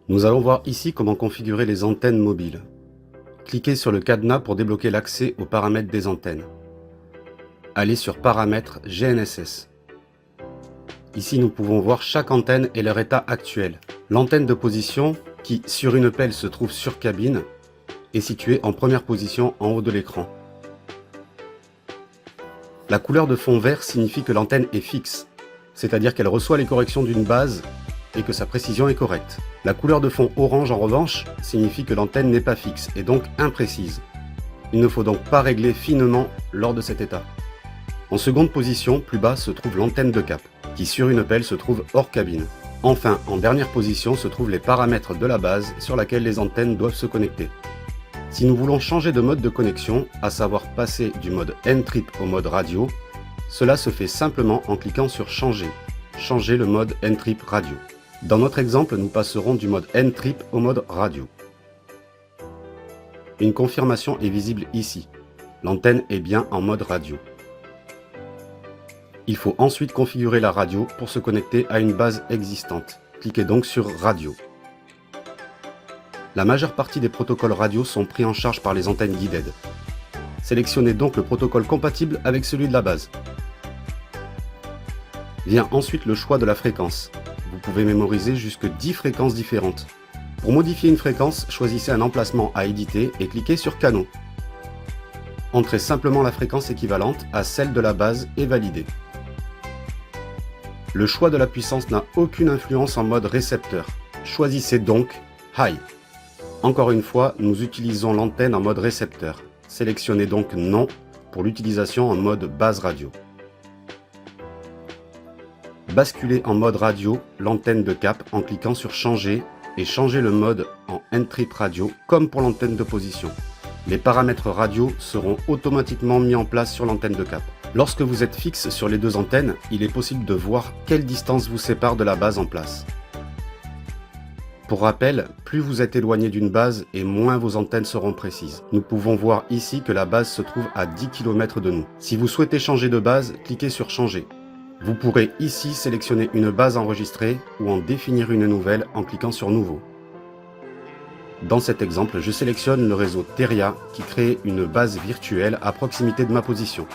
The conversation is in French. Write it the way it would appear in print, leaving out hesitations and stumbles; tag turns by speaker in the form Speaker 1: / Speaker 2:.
Speaker 1: Nous allons voir ici comment configurer les antennes mobiles. Cliquez sur le cadenas pour débloquer l'accès aux paramètres des antennes. Allez sur Paramètres GNSS. Ici, nous pouvons voir chaque antenne et leur état actuel. L'antenne de position, qui sur une pelle se trouve sur cabine, est située en première position en haut de l'écran. La couleur de fond vert signifie que l'antenne est fixe, c'est-à-dire qu'elle reçoit les corrections d'une base et que sa précision est correcte. La couleur de fond orange en revanche signifie que l'antenne n'est pas fixe et donc imprécise. Il ne faut donc pas régler finement lors de cet état. En seconde position, plus bas, se trouve l'antenne de cap, qui sur une pelle se trouve hors cabine. Enfin, en dernière position se trouvent les paramètres de la base sur laquelle les antennes doivent se connecter. Si nous voulons changer de mode de connexion, à savoir passer du mode N-Trip au mode radio, cela se fait simplement en cliquant sur Changer. Changer le mode N-Trip radio. Dans notre exemple, nous passerons du mode N-Trip au mode radio. Une confirmation est visible ici. L'antenne est bien en mode radio. Il faut ensuite configurer la radio pour se connecter à une base existante. Cliquez donc sur Radio. La majeure partie des protocoles radio sont pris en charge par les antennes guided. Sélectionnez donc le protocole compatible avec celui de la base. Vient ensuite le choix de la fréquence. Vous pouvez mémoriser jusque 10 fréquences différentes. Pour modifier une fréquence, choisissez un emplacement à éditer et cliquez sur Canaux. Entrez simplement la fréquence équivalente à celle de la base et validez. Le choix de la puissance n'a aucune influence en mode récepteur. Choisissez donc High. Encore une fois, nous utilisons l'antenne en mode récepteur. Sélectionnez donc Non pour l'utilisation en mode base radio. Basculez en mode radio l'antenne de cap en cliquant sur Changer et changez le mode en N-Trip radio comme pour l'antenne de position. Les paramètres radio seront automatiquement mis en place sur l'antenne de cap. Lorsque vous êtes fixe sur les deux antennes, il est possible de voir quelle distance vous sépare de la base en place. Pour rappel, plus vous êtes éloigné d'une base et moins vos antennes seront précises. Nous pouvons voir ici que la base se trouve à 10 km de nous. Si vous souhaitez changer de base, cliquez sur Changer. Vous pourrez ici sélectionner une base enregistrée ou en définir une nouvelle en cliquant sur Nouveau. Dans cet exemple, je sélectionne le réseau Teria qui crée une base virtuelle à proximité de ma position.